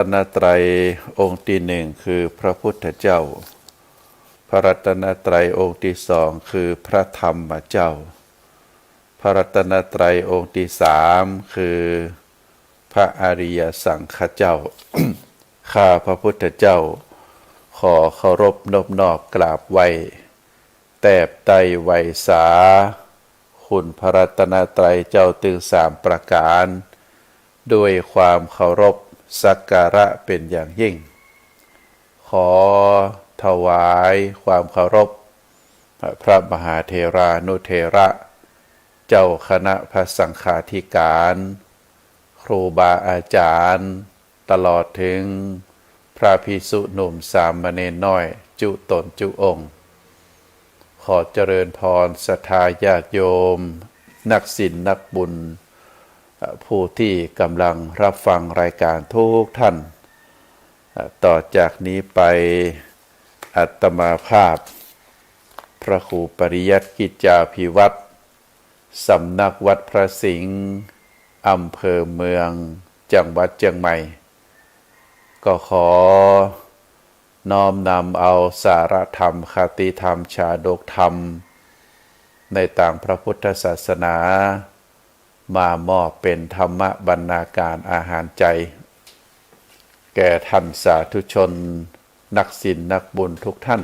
รัตนตรัยองค์ที่หนึ่งคือพระพุทธเจ้าพระรัตนตรัยองค์ที่สองคือพระธรรมเจ้าพระรัตนตรัยองค์ที่สามคือพระอริยสังฆเจ้า ข้าพระพุทธเจ้าขอเคารพนอบน้อมกราบไหว้แตบไตรไวสาคุณพระรัตนตรัยเจ้าถึงสามประการด้วยความเคารพสักการะเป็นอย่างยิ่งขอถวายความเคารพพระมหาเถรานุเถระเจ้าคณะพระสังฆาธิการครูบาอาจารย์ตลอดถึงพระภิกษุหนุ่มสามเณรน้อยจุตนจุองค์ขอเจริญพรศรัทธาญาติโยมนักศีลนักบุญผู้ที่กำลังรับฟังรายการทุกท่านต่อจากนี้ไปอาตมาภาพพระครูปริยัติกิจจาภิวัตรสำนักวัดพระสิงห์อำเภอเมืองจังหวัดเชียงใหม่ก็ขอน้อมนำเอาสาระธรรมคติธรรมชาดกธรรมในต่างพระพุทธศาสนามามอบเป็นธรรมบรรณาการอาหารใจแก่ท่านสาธุชนนักศีลนักบุญทุกท่าน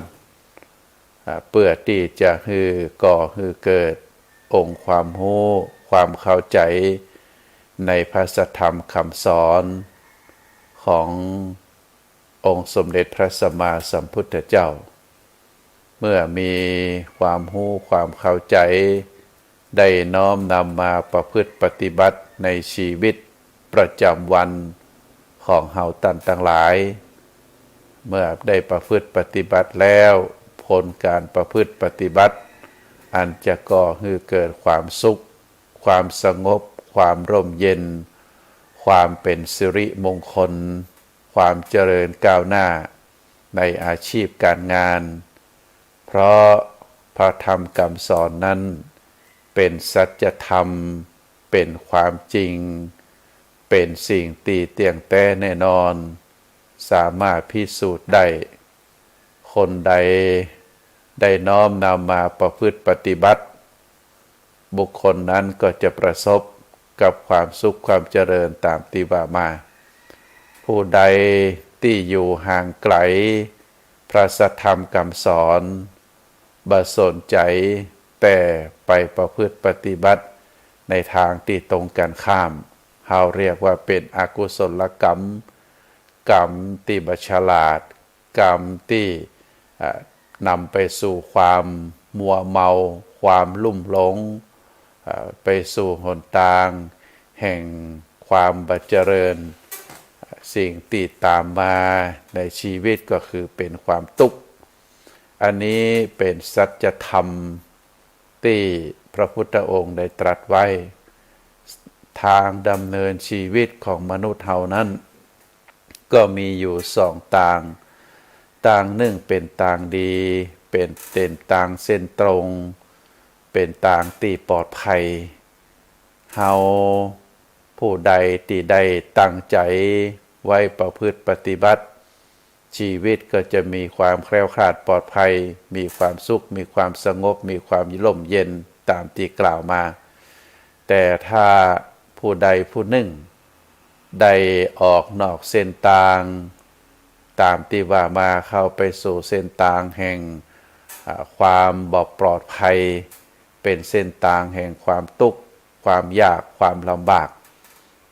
เพื่อที่จะก่อเกิดองค์ความรู้ความเข้าใจในพระสัทธรรมคำสอนขององค์สมเด็จพระสัมมาสัมพุทธเจ้าเมื่อมีความรู้ความเข้าใจได้น้อมนำมาประพฤติปฏิบัติในชีวิตประจำวันของเฮาท่านทั้งหลายเมื่อได้ประพฤติปฏิบัติแล้วผลการประพฤติปฏิบัติอันจะก่อให้เกิดความสุขความสงบความร่มเย็นความเป็นสิริมงคลความเจริญก้าวหน้าในอาชีพการงานเพราะพระธรรมคำสอนนั้นเป็นสัจธรรมเป็นความจริงเป็นสิ่งตีเตียงแท้แน่นอนสามารถพิสูจน์ได้คนใดได้น้อมนำมาประพฤติปฏิบัติบุคคลนั้นก็จะประสบกับความสุขความเจริญตามที่ว่ามาผู้ใดที่อยู่ห่างไกลพระสัทธรรมคำสอนบ่สนใจแต่ไปประพฤติปฏิบัติในทางที่ตรงกันข้ามเราเรียกว่าเป็นอกุศลกรรมกรรมที่บ่ฉลาดกรรมที่นำไปสู่ความมัวเมาความลุ่มหลงไปสู่หนทางแห่งความบัเจริญสิ่งติดตามมาในชีวิตก็คือเป็นความทุกข์อันนี้เป็นสัจธรรมที่พระพุทธองค์ได้ตรัสไว้ทางดำเนินชีวิตของมนุษย์เฮานั้นก็มีอยู่สองต่างหนึ่งเป็นต่างดีเป็นต่างเส้นตรงเป็นต่างที่ปลอดภัยเฮาผู้ใดที่ได้ตั้งใจไว้ประพฤติปฏิบัติชีวิตก็จะมีความแคล้วคลาดปลอดภัยมีความสุขมีความสงบมีความร่มเย็นตามที่กล่าวมาแต่ถ้าผู้ใดผู้หนึ่งได้ออกนอกเส้นทางตามที่ว่ามาเข้าไปสู่เส้นทางแห่งความบ่ปลอดภัยเป็นเส้นทางแห่งความทุกข์ความยากความลำบาก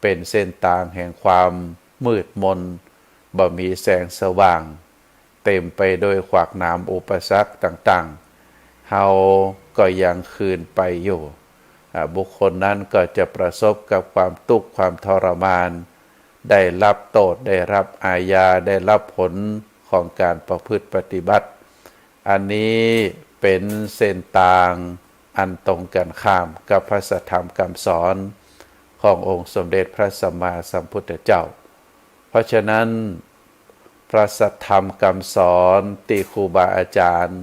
เป็นเส้นทางแห่งความมืดมนบ่มีแสงสว่างเต็มไปด้วยขวากหนามอุปสรรคต่างๆเฮาก็ยังคืนไปอยู่บุคคลนั้นก็จะประสบกับความทุกข์ความทรมานได้รับโทษได้รับอาญาได้รับผลของการประพฤติปฏิบัติอันนี้เป็นเส้นทางอันตรงกันข้ามกับพระสัทธรรมคำสอนขององค์สมเด็จพระสัมมาสัมพุทธเจ้าเพราะฉะนั้นพระสัทธรรมคำสอนที่ครูบาอาจารย์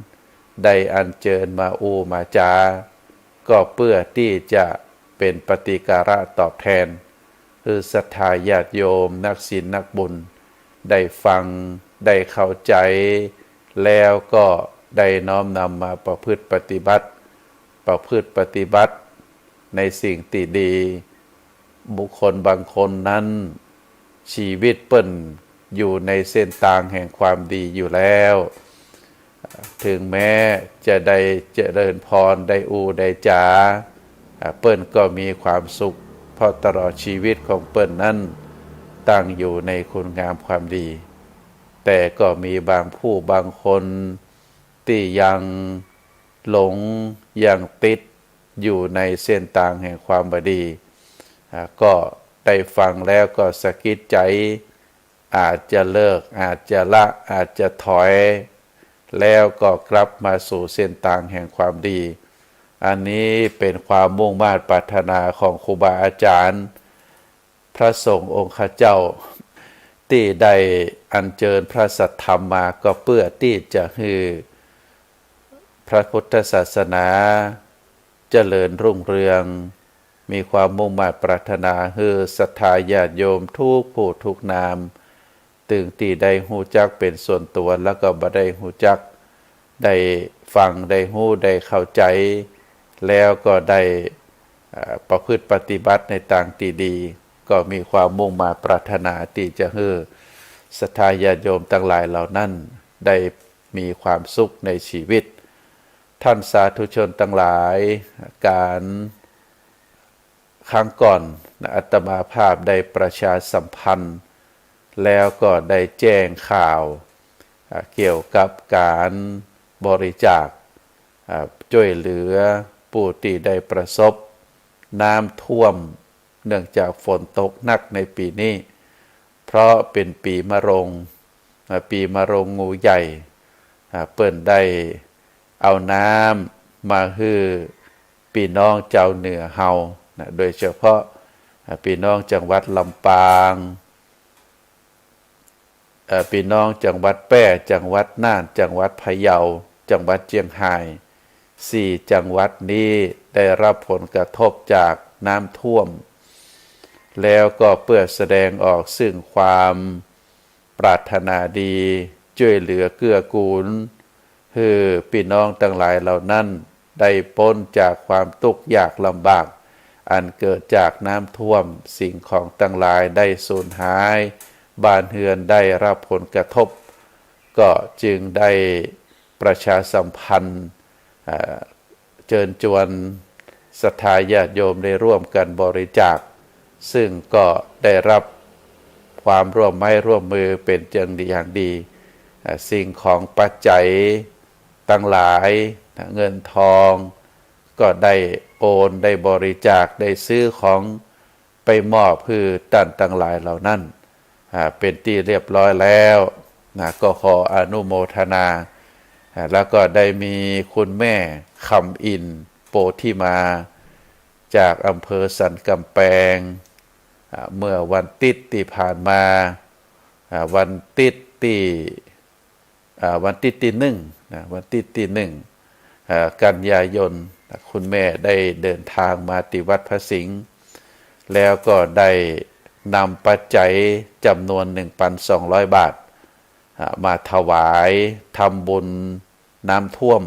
ได้อัญเชิญมามาจาก็เพื่อที่จะเป็นปฏิการะตอบแทนคือศรัทธาญาติโยมนักศีลนักบุญ ได้ฟังได้เข้าใจแล้วก็ได้น้อมนำมาประพฤติปฏิบัติในสิ่งที่ดีบุคคลบางคนนั้นชีวิตเปิ้นอยู่ในเส้นทางแห่งความดีอยู่แล้วถึงแม้จะได้เจริญพรได้ได้จาเปิ้นก็มีความสุขเพราะตลอดชีวิตของเปิ้นนั้นตั้งอยู่ในคุณงามความดีแต่ก็มีบางผู้บางคนที่ยังหลงยังติดอยู่ในเส้นทางแห่งความบดีก็ได้ฟังแล้วก็สะกิดใจอาจจะเลิกอาจจะละอาจจะถอยแล้วก็กลับมาสู่เส้นทางแห่งความดีอันนี้เป็นความมุ่งมา่ปรารถนาของครูบาอาจารย์พระสงฆ์องค์ข้าเจ้าที่ได้อัญเชิญพระสัทธรรมมาก็เพื่อที่จะให้พระพุทธศาสนาเจริญรุ่งเรืองมีความมุ่งมั่นปรารถนาให้ศรัทธาญาติโยมทุกผู้ทุกนามตึงที่ได้ฮู้จักเป็นส่วนตัวแล้วก็บ่ได้ฮู้จักได้ฟังได้ฮู้ได้เข้าใจแล้วก็ได้ประพฤติปฏิบัติในทางที่ดีก็มีความมุ่งมั่นปรารถนาที่จะให้ศรัทธาญาติโยมทั้งหลายเหล่านั้นได้มีความสุขในชีวิตท่านสาธุชนทั้งหลายการครั้งก่อนอาตมาภาพได้ประชาสัมพันธ์แล้วก็ได้แจ้งข่าวเกี่ยวกับการบริจาคช่วยเหลือผู้ที่ได้ประสบน้ำท่วมเนื่องจากฝนตกหนักในปีนี้เพราะเป็นปีมะโรงงูใหญ่เปิ้นได้เอาน้ำมาให้พี่น้องเจ้าเหนือเฮาโดยเฉพาะพี่น้องจังหวัดลำปางพี่น้องจังหวัดแพร่จังหวัดน่านจังหวัดพะเยาจังหวัดเชียงราย4จังหวัดนี้ได้รับผลกระทบจากน้ำท่วมแล้วก็เพื่อแสดงออกซึ่งความปรารถนาดีช่วยเหลือเกื้อกูลให้พี่น้องทั้งหลายเหล่านั้นได้พ้นจากความทุกข์ยากลำบากอันเกิดจากน้ำท่วมสิ่งของทั้งหลายได้สูญหายบ้านเรือนได้รับผลกระทบก็จึงได้ประชาสัมพันธ์เชิญชวนศรัทธาญาติโยมได้ร่วมกันบริจาคซึ่งก็ได้รับความร่วมไม้ร่วมมือเป็นอย่างดีสิ่งของปัจจัยทั้งหลายเงินทองก็ได้โอนได้บริจาคได้ซื้อของไปมอบเพื่อท่านทั้งหลายเหล่านั้นเป็นที่เรียบร้อยแล้วก็ขออนุโมทนาแล้วก็ได้มีคุณแม่คำอินโปธิมาจากอำเภอสันกำแพงเมื่อวันติดที่ผ่านมาวันติดที่หนึ่งกันยายนคุณแม่ได้เดินทางมาที่วัดพระสิงห์แล้วก็ได้นำปัจจัยจำนวน 1,200 บาทมาถวายทำบุญน้ำท่วม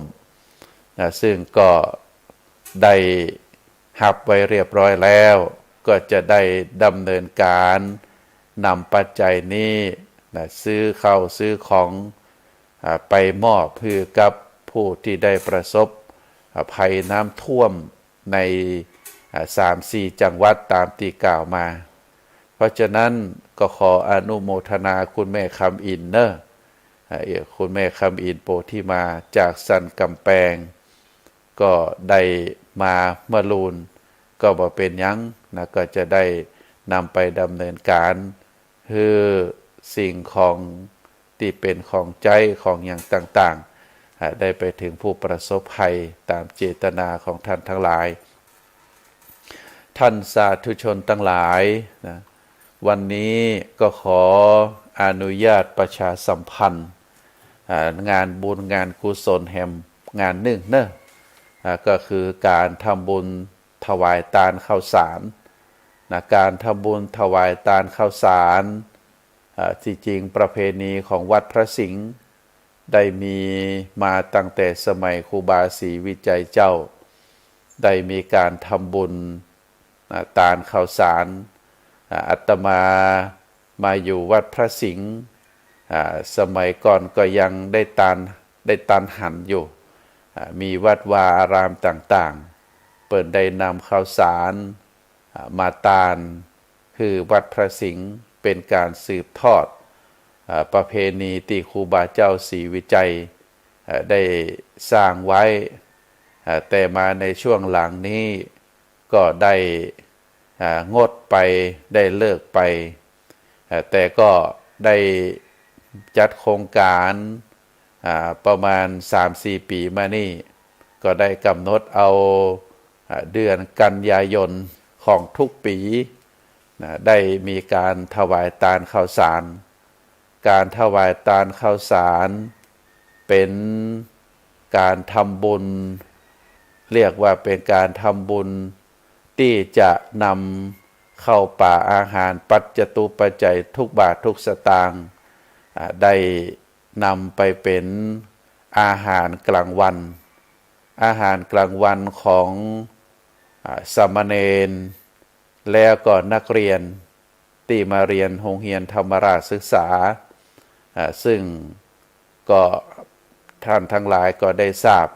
ซึ่งก็ได้หับไว้เรียบร้อยแล้วก็จะได้ดำเนินการนำปัจจัยนี้ซื้อข้าวซื้อของไปมอบเพื่อกับผู้ที่ได้ประสบภัยน้ำท่วมใน3-4 จังหวัดตามที่กล่าวมาเพราะฉะนั้นก็ขออนุโมทนาคุณแม่คำอินคุณแม่คำอินโปธิมาจากสันกำแพงก็ได้มาเมื่อลูนก็บ่เป็นหยังก็จะได้นำไปดำเนินการคือสิ่งของที่เป็นของใจของอย่างต่างๆได้ไปถึงผู้ประสบภัยตามเจตนาของท่านทั้งหลายท่านสาธุชนทั้งหลายวันนี้ก็ขออนุญาตประชาสัมพันธ์งานบุญงานกุศลแห่งงานหนึ่งก็คือการทำบุญถวายทานข้าวสารการทำบุญถวายทานข้าวสาร ที่จริงประเพณีของวัดพระสิงห์ได้มีมาตั้งแต่สมัยครูบาศรีวิจัยเจ้าได้มีการทำบุญตาลข้าวสารอาตมาอยู่วัดพระสิงห์สมัยก่อนก็ยังได้ตานหันอยู่มีวัดวาอารามต่างๆเปิดได้นำข้าวสารมาตาลคือวัดพระสิงห์เป็นการสืบทอดประเพณีที่ครูบาเจ้าศรีวิจัยได้สร้างไว้แต่มาในช่วงหลังนี้ก็ได้งดไปได้เลิกไปแต่ก็ได้จัดโครงการประมาณ 3-4 ปีมานี่ก็ได้กำหนดเอาเดือนกันยายนของทุกปีได้มีการถวายตาลข้าวสารการถวายตาลข้าวสารเป็นการทำบุญเรียกว่าเป็นการทำบุญที่จะนำเข้าป่าอาหารปัจจตุปัจจัยทุกบาททุกสตางค์ได้นำไปเป็นอาหารกลางวันของสามเณรแล้วก็นักเรียนที่มาเรียนโรงเรียนธรรมราชศึกษาซึ่งก็ท่านทั้งหลายก็ได้ทราบ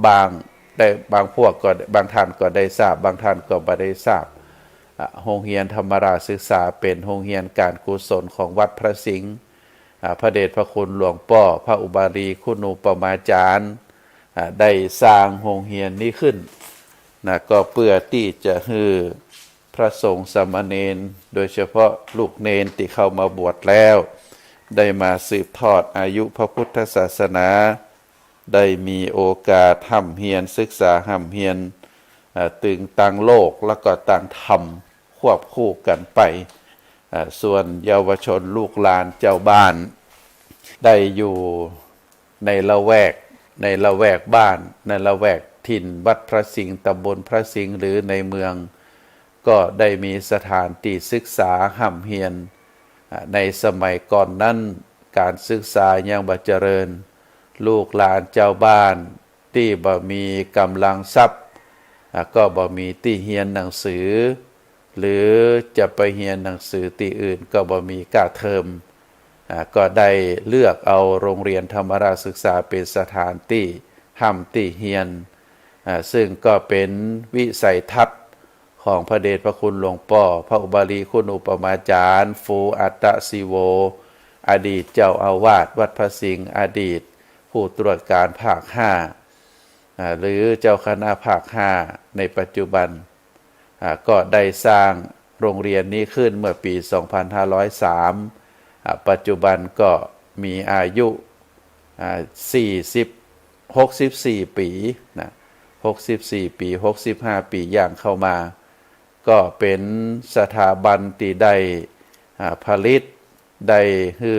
บางพวกก็บางท่านก็ได้ทราบบางท่านก็ไม่ได้ทราบโรงเรียนธรรมราชศึกษาเป็นโรงเรียนการกุศลของวัดพระสิงห์พระเดชพระคุณหลวงพ่อพระอุบาลีคุณูปมาจารย์ได้สร้างโรงเรียนนี้ขึ้นก็เพื่อที่จะให้พระสงฆ์สามเณรโดยเฉพาะลูกเณรที่เข้ามาบวชแล้วได้มาสืบทอดอายุพระพุทธศาสนาได้มีโอกาสห้ำเฮียนศึกษาห้ำเฮียนตึงต่างโลกแล้วก็ต่างธรรมควบคู่กันไปส่วนเยาวชนลูกหลานเจ้าบ้านได้อยู่ในละแวกบ้านในละแวกถิ่นวัดพระสิงห์ตำบลพระสิงห์หรือในเมืองก็ได้มีสถานที่ศึกษาห้ำเฮียนในสมัยก่อนนั้นการศึกษายังบ่เจริญลูกหลานเจ้าบ้านที่บ่มีกำลังทรัพย์ก็บ่มีที่เรียนหนังสือหรือจะไปเรียนหนังสือที่อื่นก็บ่มีค่าเทอมก็ได้เลือกเอาโรงเรียนธรรมราชศึกษาเป็นสถานที่ห้ำที่เรียนซึ่งก็เป็นวิสัยทัศน์ของพระเดชพระคุณหลวงพ่อพระอุบาลีคุณอุปมาจารย์ฟูอัตตศิโวอดีตเจ้าอาวาสวัดพระสิงห์อดีตผู้ตรวจการภาค5หรือเจ้าคณะภาค5ในปัจจุบันก็ได้สร้างโรงเรียนนี้ขึ้นเมื่อปี 2503 ปัจจุบันก็มีอายุ64 ปีนะ64 ปี65 ปีย่างเข้ามาก็เป็นสถาบันที่ได้ผลิตได้ให้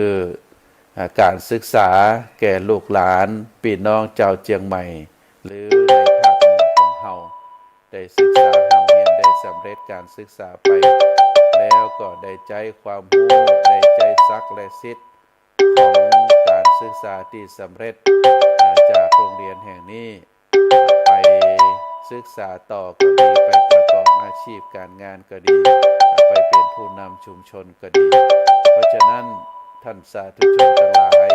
การศึกษาแก่ลูกหลานพี่น้องเจ้าเจียงใหม่หรือในภาคเหนือของเฮาได้ศึกษาทำเรียนได้สำเร็จการศึกษาไปแล้วก็ได้ใจความรู้ได้ใจซักและสิทธิ์ของการศึกษาที่สำเร็จจากโรงเรียนแห่งนี้ไปศึกษาต่อก็ดีไปประกอบอาชีพการงานก็ดีไปเป็นผู้นำชุมชนก็ดีเพราะฉะนั้นท่านสาธุชนทั้งหลาย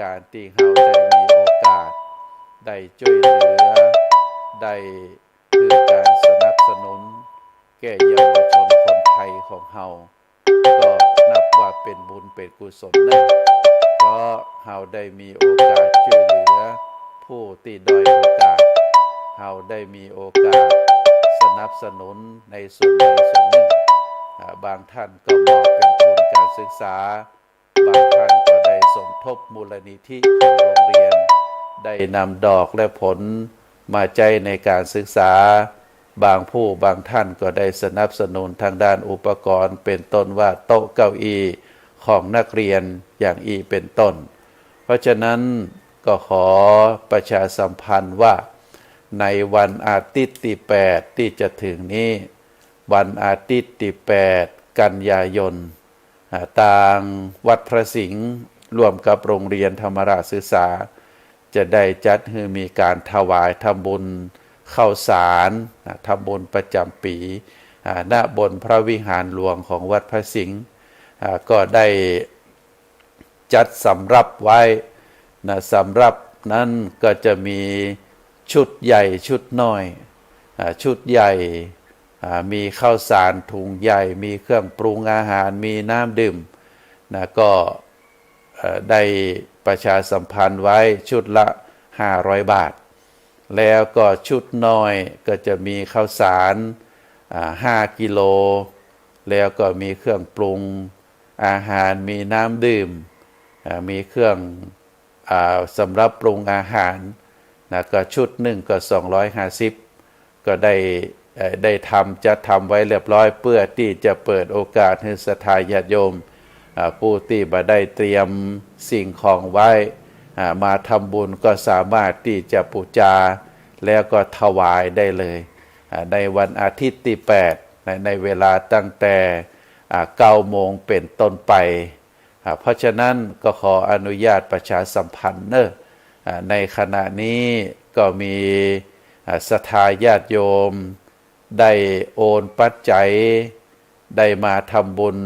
การที่เฮาได้มีโอกาสได้ช่วยเหลือได้คือการสนับสนุนแก่เยาวชนคนไทยของเฮาก็นับว่าเป็นบุญเป็นกุศลนะเพราะเฮาได้มีโอกาสช่วยเหลือผู้ที่ด้อยโอกาสเฮาได้มีโอกาสสนับสนุนในส่วนใดส่วนหนึ่งบางท่านก็มอบเป็นทุนการศึกษาบางท่านก็ได้สมทบมูลนิธิของโรงเรียนได้นำดอกและผลมาใจในการศึกษาบางผู้บางท่านก็ได้สนับสนุนทางด้านอุปกรณ์เป็นต้นว่าโต๊ะเก้าอี้ของนักเรียนอย่างเป็นต้นเพราะฉะนั้นก็ขอประชาสัมพันธ์ว่าในวันอาทิตย์ที่8ที่จะถึงนี้วันอาทิตย์ที่8กันยายน ทางวัดพระสิงห์ร่วมกับโรงเรียนธรรมราชศึกษาจะได้จัดให้มีการถวายทำบุญข้าวสารทำบุญประจำปีณบนพระวิหารหลวงของวัดพระสิงห์ก็ได้จัดสำรับไว้สำรับนั้นก็จะมีชุดใหญ่ชุดน้อยชุดใหญ่มีข้าวสารถุงใหญ่มีเครื่องปรุงอาหารมีน้ำดื่มก็ได้ประชาสัมพันธ์ไว้ชุดละ500 บาทแล้วก็ชุดน้อยก็จะมีข้าวสาร5 กิโลแล้วก็มีเครื่องปรุงอาหารมีน้ำดื่มมีเครื่องสำหรับปรุงอาหารก็ชุดหนึ่งก็250ก็ได้จะทำไว้เรียบร้อยเพื่อที่จะเปิดโอกาสให้ศรัทธาญาติโยมผู้ที่บ่ได้เตรียมสิ่งของไว้มาทำบุญก็สามารถที่จะบูชาแล้วก็ถวายได้เลยในวันอาทิตย์ที่8ในเวลาตั้งแต่9 โมงเป็นต้นไปเพราะฉะนั้นก็ขออนุญาตประชาสัมพันธ์ในขณะนี้ก็มีศรัทธาญาติโยมได้โอนปัจจัยได้มาทำบุญ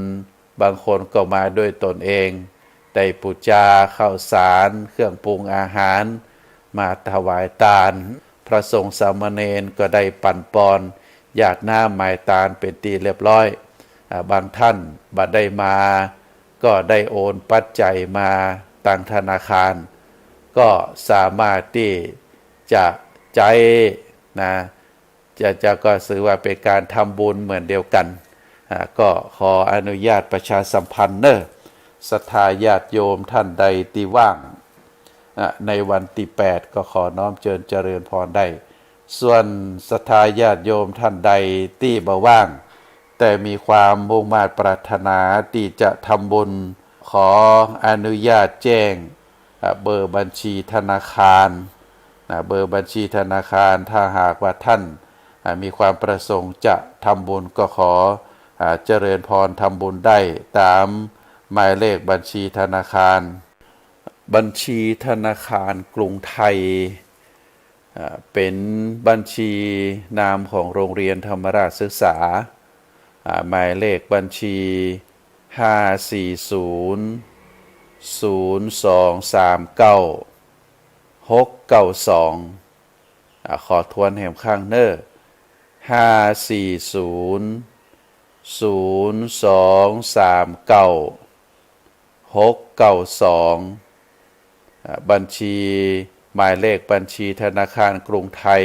บางคนก็มาด้วยตนเองได้บูชาข้าวสารเครื่องปรุงอาหารมาถวายทานพระสงฆ์สามเณรก็ได้ปั่นปอนญาติหน้าหมายตาลเป็นตีเรียบร้อยบางท่านบัดได้มาก็ได้โอนปัจจัยมาตั้งธนาคารก็สามารถที่จะใจจะก็ถือว่าเป็นการทำบุญเหมือนเดียวกันก็ขออนุญาตประชาสัมพันธ์ศรัทธาญาติโยมท่านใดที่ว่างในวันที่8ก็ขอน้อมเจริญพรได้ส่วนศรัทธาญาติโยมท่านใดที่บ่ว่างแต่มีความมุ่งมา่ปรารถนาที่จะทำบุญขออนุญาตแจ้งเบอร์บัญชีธนาคารเบอร์บัญชีธนาคารถ้าหากว่าท่านมีความประสงค์จะทำบุญก็ขอเจริญพรทำบุญได้ตามหมายเลขบัญชีธนาคารบัญชีธนาคารกรุงไทยเป็นบัญชีนามของโรงเรียนธรรมราชศึกษาหมายเลขบัญชี5400239 ขอทวนแห่งข้าง5400239 บัญชีหมายเลขบัญชีธนาคารกรุงไทย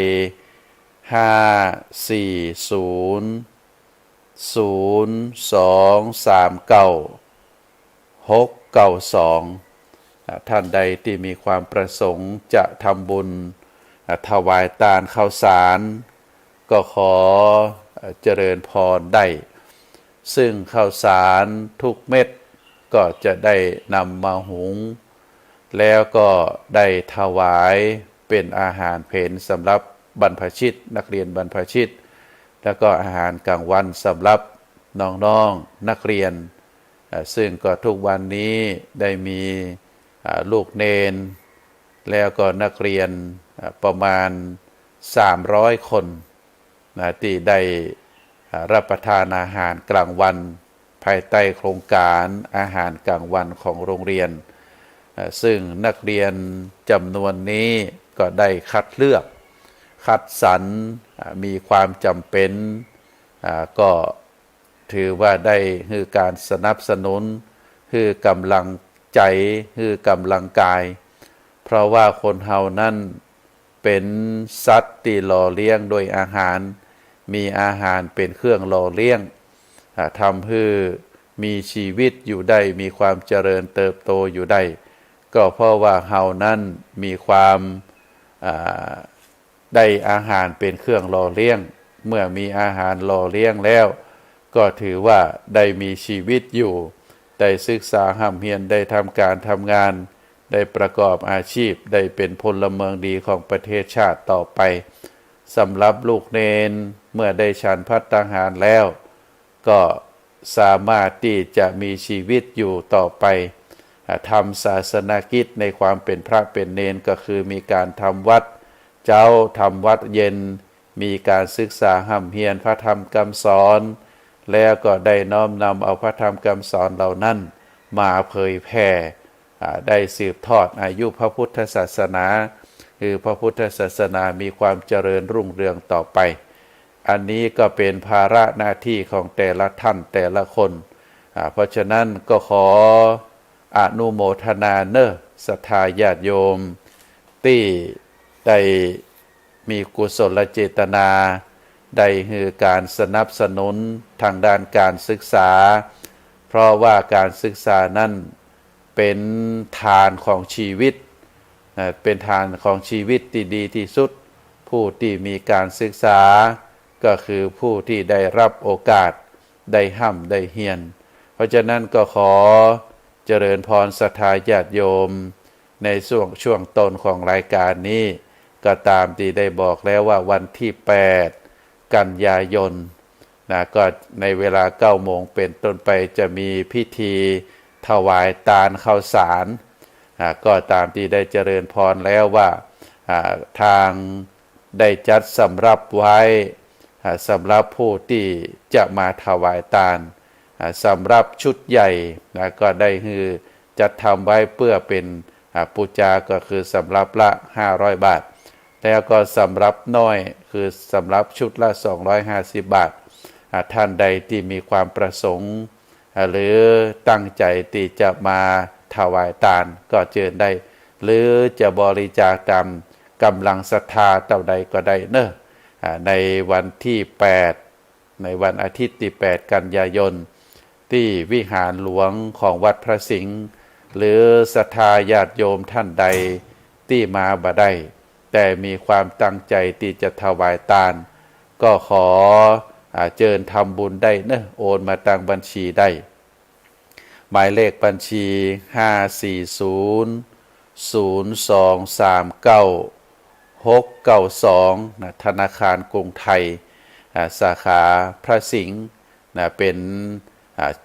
5400239 ท่านใดที่มีความประสงค์จะทำบุญถวายทานข้าวสารก็ขอเจริญพรได้ซึ่งข้าวสารทุกเม็ดก็จะได้นำมาหุงแล้วก็ได้ถวายเป็นอาหารเพลสำหรับบรรพชิตนักเรียนบรรพชิตแล้วก็อาหารกลางวันสำหรับน้องๆนักเรียนซึ่งก็ทุกวันนี้ได้มีลูกเนนแล้วก็นักเรียนประมาณ300 คนที่ได้รับประทานอาหารกลางวันภายใต้โครงการอาหารกลางวันของโรงเรียนซึ่งนักเรียนจำนวนนี้ก็ได้คัดเลือกคัดสรรมีความจำเป็นก็ถือว่าได้คือการสนับสนุนคือกำลังใจคือกำลังกายเพราะว่าคนเฮานั้นเป็นสัตว์ที่หล่อเลี้ยงโดยอาหารมีอาหารเป็นเครื่องหล่อเลี้ยงทำให้มีชีวิตอยู่ได้มีความเจริญเติบโตอยู่ได้ก็เพราะว่าเฮานั้นมีความได้อาหารเป็นเครื่องหล่อเลี้ยงเมื่อมีอาหารหล่อเลี้ยงแล้วก็ถือว่าได้มีชีวิตอยู่ได้ศึกษาห้ำเฮียนได้ทำการทำงานได้ประกอบอาชีพได้เป็นพลเมืองดีของประเทศชาติต่อไปสำหรับลูกเนนเมื่อได้ฉันภัตตาหารแล้วก็ สามารถที่จะมีชีวิตอยู่ต่อไปทำศาสนกิจในความเป็นพระเป็นเณรก็คือมีการทำวัดเจ้าทำวัดเย็นมีการศึกษาห้ำเฮียนพระธรรมคำสอนแล้วก็ได้น้อมนำเอาพระธรรมคำสอนเหล่านั้นมาเผยแผ่ได้สืบทอดอายุพระพุทธศาสนาคือพระพุทธศาสนามีความเจริญรุ่งเรืองต่อไปอันนี้ก็เป็นภาระหน้าที่ของแต่ละท่านแต่ละคนเพราะฉะนั้นก็ขออนุโมทนาเนอะศรัทธาญาติโยมที่ได้มีกุศลเจตนาได้คือการสนับสนุนทางด้านการศึกษาเพราะว่าการศึกษานั้นเป็นฐานของชีวิตเป็นฐานของชีวิตที่ดีที่สุดผู้ที่มีการศึกษาก็คือผู้ที่ได้รับโอกาสได้ห้ำได้เฮียนเพราะฉะนั้นก็ขอเจริญพรศรัทธาญาติโยมในช่วงต้นของรายการนี้ก็ตามที่ได้บอกแล้วว่าวันที่8กันยายนก็ในเวลา9 โมงเป็นต้นไปจะมีพิธีถวายตาลข้าวสารก็ตามที่ได้เจริญพรแล้วว่าทางได้จัดสำรับไว้สำหรับผู้ที่จะมาถวายตาลสำรับชุดใหญ่ก็ได้คือจัดทำไว้เพื่อเป็นปูจาก็คือสำรับละ500 บาทแล้วก็สำรับน้อยคือสำรับชุดละ250 บาทท่านใดที่มีความประสงค์หรือตั้งใจที่จะมาถวายทานก็เชิญได้หรือจะบริจาคตามกำลังศรัทธาเท่าใดก็ได้เนอะในวันที่8ในวันอาทิตย์ที่8กันยายนที่วิหารหลวงของวัดพระสิงห์หรือศรัทธาญาติโยมท่านใดที่มาบ่ได้แต่มีความตั้งใจที่จะถวายทานก็ขอเชิญทำบุญได้เนอะโอนมาทางบัญชีได้หมายเลขบัญชี5400239 ธนาคารกรุงไทยสาขาพระสิงห์เป็น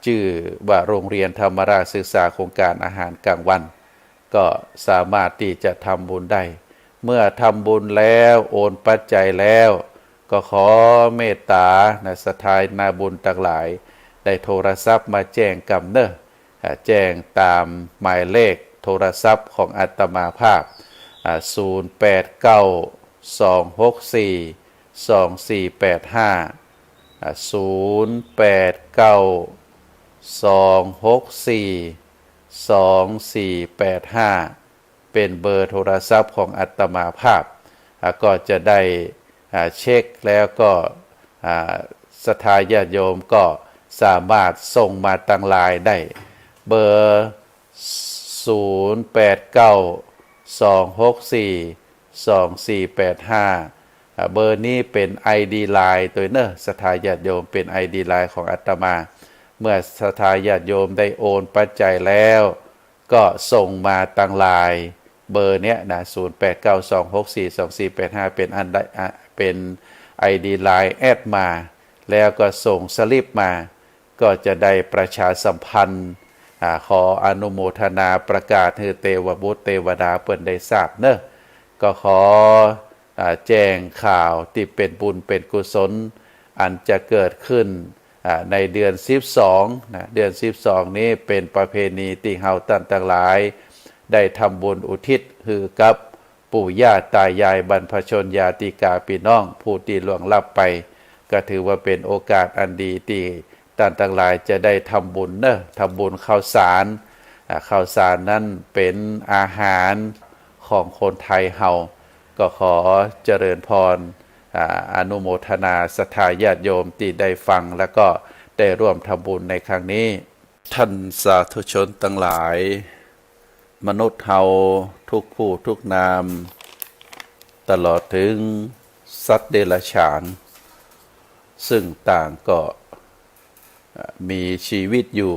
ชื่อว่าโรงเรียนธรรมราชศึกษาโครงการอาหารกลางวันก็สามารถที่จะทำบุญได้เมื่อทำบุญแล้วโอนปัจจัยแล้วก็ขอเมตตาศรัทธานาบุญทั้งหลายได้โทรศัพท์มาแจ้งกับเนอะแจ้งตามหมายเลขโทรศัพท์ของอาตมาภาพ0892642485เป็นเบอร์โทรศัพท์ของอาตมาภาพก็จะได้เช็คแล้วก็ศรัทธาญาติโยมก็สามารถส่งมาทางไลน์ได้เบอร์0892642485เบอร์นี้เป็น ID ไลน์ตัวเนอะศรัทธาญาติโยมเป็น ID ไลน์ของอาตมาเมื่อศรัทธาญาติโยมได้โอนปัจจัยแล้วก็ส่งมาทางไลน์เบอร์เนี้ยนะ0892642485เป็น ID ไลน์แอดมาแล้วก็ส่งสลิปมาก็จะได้ประชาสัมพันธ์ขออนุโมทนาประกาศให้เทวบุตรเทวดาเปิ้นได้ทราบเนอะก็ขอแจ้งข่าวที่เป็นบุญเป็นกุศลอันจะเกิดขึ้นในเดือน12เดือน12นี้เป็นประเพณีที่เฮาท่านทั้งหลายได้ทำบุญอุทิศคือกับปู่ย่าตายายบรรพชนญาติกาพี่น้องผู้ที่ล่วงลับไปก็ถือว่าเป็นโอกาสอันดีที่ท่านทั้งหลายจะได้ทำบุญทำบุญข้าวสารข้าวสารนั้นเป็นอาหารของคนไทยเฮาก็ขอเจริญพรอนุโมทนาศรัทธาญาติโยมที่ได้ฟังแล้วก็ได้ร่วมทำบุญในครั้งนี้ท่านสาธุชนทั้งหลายมนุษย์เฮาทุกผู้ทุกนามตลอดถึงสัตว์เดรัจฉานซึ่งต่างก็มีชีวิตอยู่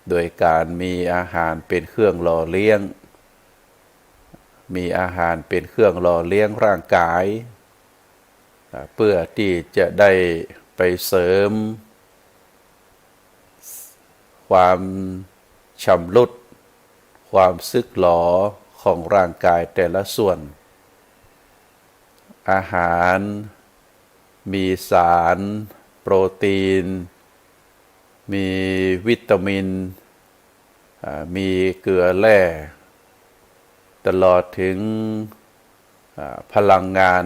โดยการมีอาหารเป็นเครื่องหล่อเลี้ยงมีอาหารเป็นเครื่องหล่อเลี้ยงร่างกายเพื่อที่จะได้ไปเสริม ความชำรุดความสึกหรอของร่างกายแต่ละส่วนอาหารมีสารโปรตีนมีวิตามินมีเกลือแร่ตลอดถึงพลังงาน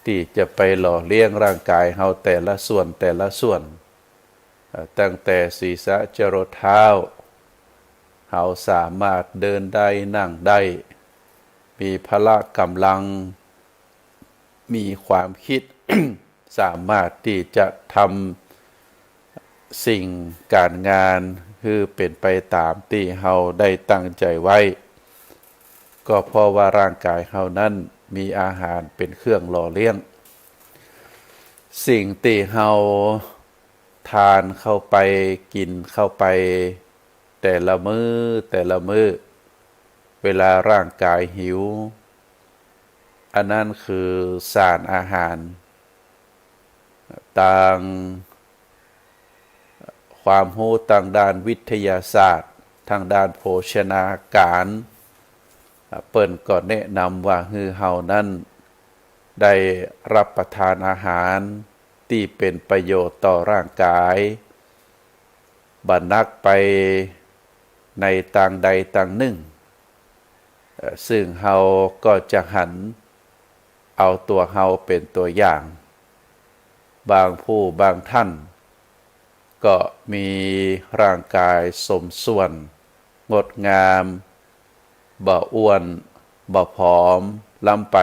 ที่จะไปหล่อเลี้ยงร่างกายเฮาแต่ละส่วนตั้งแต่ศีรษะจรดเท้าเฮาสามารถเดินได้นั่งได้มีพละกำลังมีความคิด สามารถที่จะทำสิ่งการงานคือเป็นไปตามที่เฮาได้ตั้งใจไว้ก็เพราะว่าร่างกายเฮานั้นมีอาหารเป็นเครื่องหล่อเลี้ยงสิ่งที่เฮาทานเข้าไปกินเข้าไปแต่ละมื้อเวลาร่างกายหิวอันนั้นคือสารอาหารต่างความรู้ทางด้านวิทยาศาสตร์ทางด้านโภชนาการเปิ้นก็แนะนำว่าฮือเฮานั้นได้รับประทานอาหารที่เป็นประโยชน์ต่อร่างกายบัดนักไปในต่างใดต่างหนึ่งซึ่งเฮาก็จะหันเอาตัวเฮาเป็นตัวอย่างบางผู้บางท่านก็มีร่างกายสมส่วนงดงามบ่อ้วนบ่ผอมล้ำไป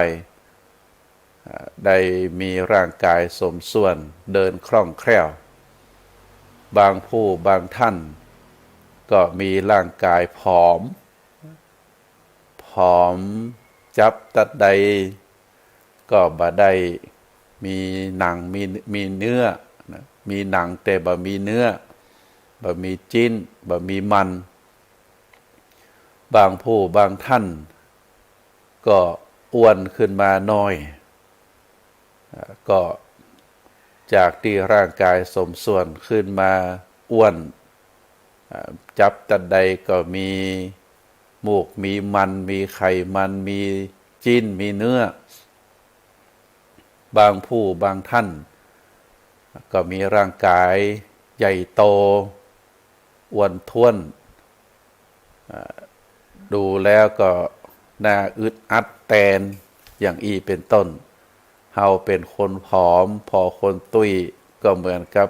ได้มีร่างกายสมส่วนเดินคล่องแคล่วบางผู้บางท่านก็มีร่างกายผอมจับตัดใดก็บ่ได้มีหนังมีเนื้อมีหนังแต่บ่มีเนื้อบ่มีจิ้นบ่มีมันบางผู้บางท่านก็อ้วนขึ้นมาน้อยก็จากที่ร่างกายสมส่วนขึ้นมาอ้วนจับตัดใดก็มีมูกมีมันมีไขมันมีจิ้นมีเนื้อบางผู้บางท่านก็มีร่างกายใหญ่โตอ้วนท้วนดูแล้วก็น่าอึดอัดแตนอย่างอีเป็นต้นเฮาเป็นคนผอมพอคนตุ้ยก็เหมือนกับ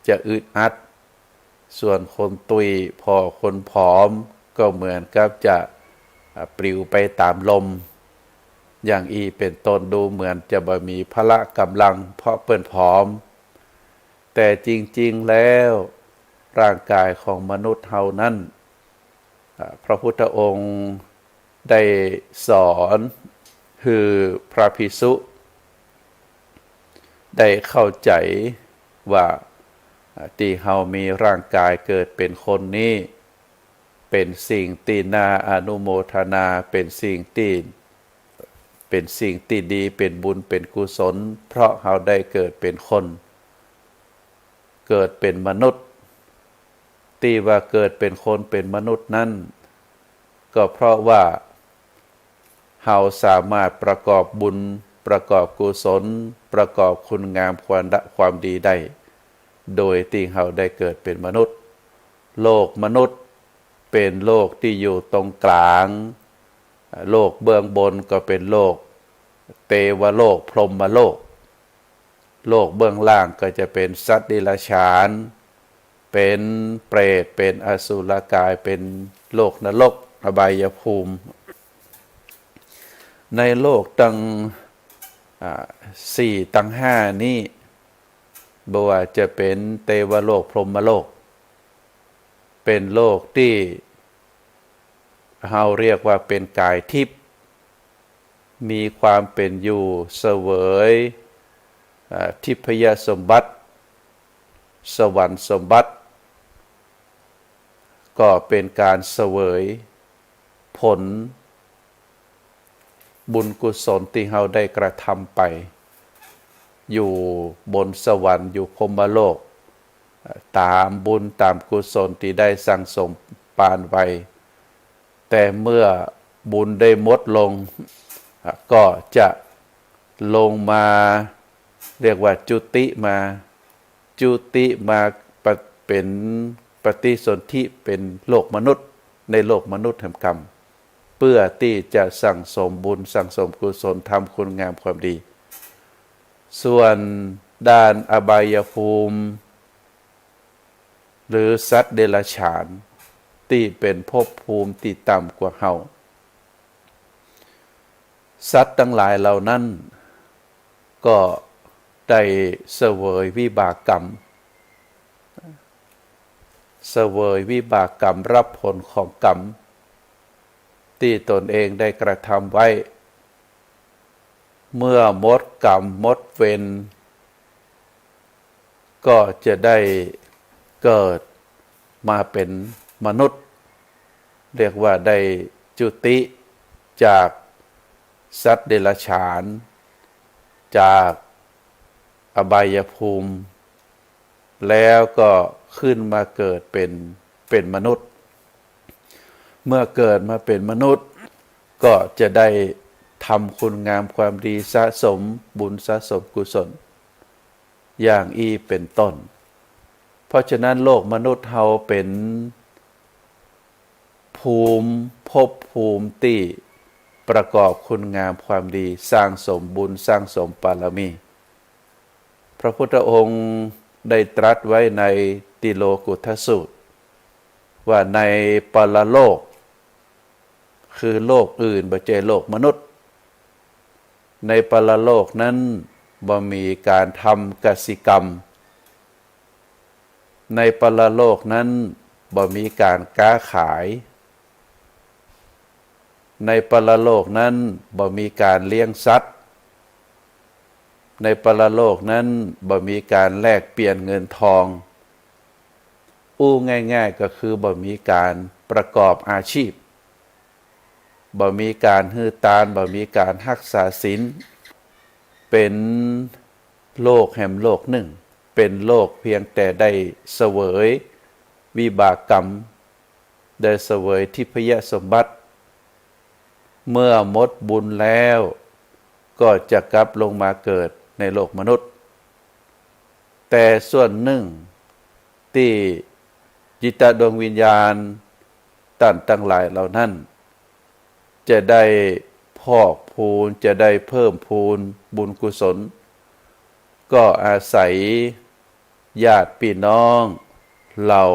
จะอึดอัดส่วนคนตุ้ยพอคนผอมก็เหมือนกับจะปลิวไปตามลมอย่างอีเป็นต้นดูเหมือนจะบ่มีพละกำลังเพราะเปิ้นผอมแต่จริงๆแล้วร่างกายของมนุษย์เฮานั้นพระพุทธองค์ได้สอนคือพระภิกษุได้เข้าใจว่าที่เฮามีร่างกายเกิดเป็นคนนี้เป็นสิ่งที่น่าอนุโมทนาเป็นสิ่งที่ดีเป็นบุญเป็นกุศลเพราะเฮาได้เกิดเป็นคนเกิดเป็นมนุษย์ที่ว่าเกิดเป็นคนเป็นมนุษย์นั้นก็เพราะว่าเฮาสามารถประกอบบุญประกอบกุศลประกอบคุณงามความดีได้โดยที่เฮาได้เกิดเป็นมนุษย์โลกมนุษย์เป็นโลกที่อยู่ตรงกลางโลกเบื้องบนก็เป็นโลกเทวโลกพรหมโลกโลกเบื้องล่างก็จะเป็นสัตว์เดรัจฉานเป็นเปรตเป็นอสุรกายเป็นโลกนรกอบายภูมิในโลกตั้ง4ตั้ง5นี้บ่ว่าจะเป็นเทวโลกพรหมโลกเป็นโลกที่เฮาเรียกว่าเป็นกายทิพย์มีความเป็นอยู่เสวยทิพยสมบัติสวรรค์สมบัติก็เป็นการเสวยผลบุญกุศลที่เฮาได้กระทำไปอยู่บนสวรรค์อยู่พรหมโลก ตามบุญตามกุศลที่ได้สั่งสมปานไว้แต่เมื่อบุญได้หมดลงก็จะลงมาเรียกว่าจุติมาเป็นปฏิสนธิเป็นโลกมนุษย์ในโลกมนุษย์แห่งกรรมเพื่อที่จะสั่งสมบุญสั่งสมกุศลทำคุณงามความดีส่วนด้านอบายภูมิหรือสัตว์เดรัจฉานที่เป็นภพภูมิที่ต่ำกว่าเฮาสัตว์ทั้งหลายเหล่านั้นก็ได้เสวยวิบากกรรมรับผลของกรรมที่ตนเองได้กระทำไว้เมื่อหมดกรรมหมดเวรก็จะได้เกิดมาเป็นมนุษย์เรียกว่าได้จุติจากสัตว์เดรัจฉานจากอบายภูมิแล้วก็ขึ้นมาเกิดเป็นมนุษย์เมื่อเกิดมาเป็นมนุษย์ก็จะได้ทำคุณงามความดีสะสมบุญสะสมกุศลอย่างเป็นต้นเพราะฉะนั้นโลกมนุษย์เฮาเป็นภพภูมิที่ประกอบคุณงามความดีสร้างสมบุญสร้างสมบารมีพระพุทธองค์ได้ตรัสไว้ในติโลกุทสูตรว่าในปรโลกคือโลกอื่นบ่ใช่โลกมนุษย์ในปรโลกนั้นบ่มีการทำกสิกรรมในปรโลกนั้นบ่มีการค้าขายในปรโลกนั้นบ่มีการเลี้ยงสัตว์ในปรโลกนั้นบ่มีการแลกเปลี่ยนเงินทองง่ายๆก็คือบ่มีการประกอบอาชีพบ่มีการฮือตานบ่มีการรักษาศีลเป็นโลกแห่งโลกหนึ่งเป็นโลกเพียงแต่ได้เสวยวิบากกรรมได้เสวยทิพยสมบัติเมื่อหมดบุญแล้วก็จะกลับลงมาเกิดในโลกมนุษย์แต่ส่วนหนึ่งที่จิตดวงวิญญาณตั้งหลายเหล่านั้นจะได้พอกพูนจะได้เพิ่มพูนบุญกุศลก็อาศัยญาติพี่น้องเหล่า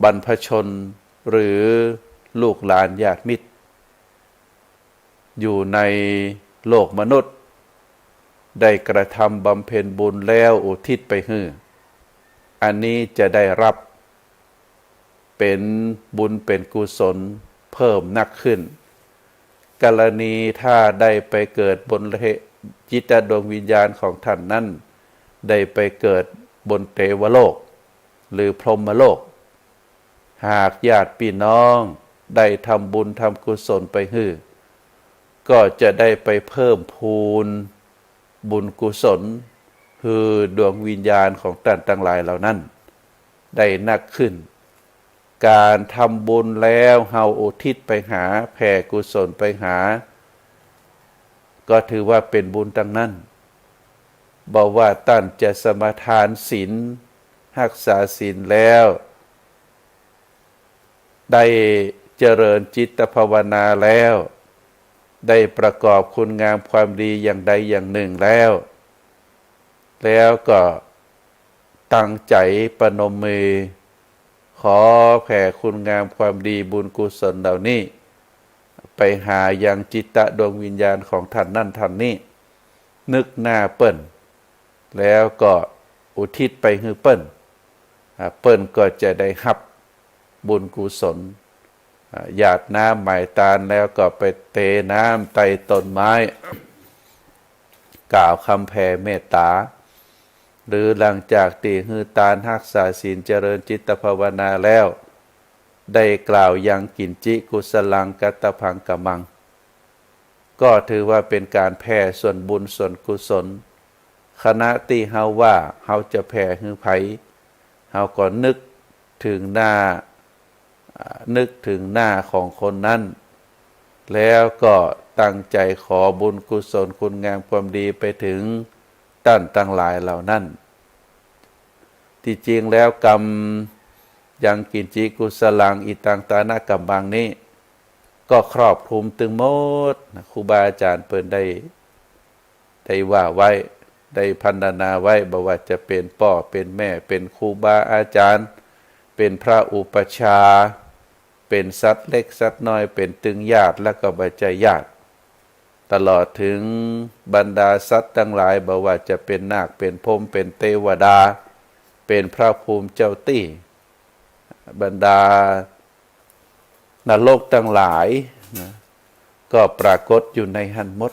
บรรพชนหรือลูกหลานญาติมิตรอยู่ในโลกมนุษย์ได้กระทำบำเพ็ญบุญแล้วอุทิศไปให้อันนี้จะได้รับเป็นบุญเป็นกุศลเพิ่มนักขึ้นกรณีถ้าได้ไปเกิดบนจิตดวงวิญญาณของท่านนั้นได้ไปเกิดบนเทวโลกหรือพรหมโลกหากญาติพี่น้องได้ทำบุญทำกุศลไปให้ก็จะได้ไปเพิ่มพูนบุญกุศลคือดวงวิญญาณของท่านทั้งหลายเหล่านั้นได้นักขึ้นการทำบุญแล้วเฮาอุทิศไปหาแผ่กุศลไปหาก็ถือว่าเป็นบุญทั้งนั้นบอกว่าท่านจะสมาทานศีลรักษาศีลแล้วได้เจริญจิตภาวนาแล้วได้ประกอบคุณงามความดีอย่างใดอย่างหนึ่งแล้วก็ตั้งใจประนมมือขอแผ่คุณงามความดีบุญกุศลเหล่านี้ไปหายังจิตตะดวงวิญญาณของท่านนั่นท่านนี้นึกหน้าเปิ้นแล้วก็อุทิศไปให้เปิ้นก็จะได้รับบุญกุศลหยาดน้ำหมายตาลแล้วก็ไปเทน้ำใต้ต้นไม้กล่าวคำแผ่เมตตาหรือหลังจากที่ฮือตาลรักษาศีลเจริญจิตภาวนาแล้วได้กล่าวยังกินจิกุสลังกัตตพังกมังก็ถือว่าเป็นการแผ่ส่วนบุญส่วนกุศล ขณะที่เฮาว่าเฮาจะแผ่ให้ไผเฮาก็นึกถึงหน้าของคนนั้นแล้วก็ตั้งใจขอบุญกุศลคุณงามความดีไปถึงท่านทั้งหลายเหล่านั้นที่จริงแล้วกรรมยังกินจิกุสลังอิตังตานะกัมบังนี้ก็ครอบคลุมถึงหมดครูบาอาจารย์เปิ้นได้ว่าไว้ได้พรรณนาไว้บ่ว่าจะเป็นพ่อเป็นแม่เป็นครูบาอาจารย์เป็นพระอุปชฌาย์เป็นสัตว์เล็กสัตว์น้อยเป็นตึงญาติและก็บัจจัยญาติตลอดถึงบรรดาสัตว์ทั้งหลายบ่ว่าจะเป็นนาคเป็นพรหมเป็นเทวดาเป็นพระภูมิเจ้าตี้บรรดานรกทั้งหลายนะก็ปรากฏอยู่ในหันหมด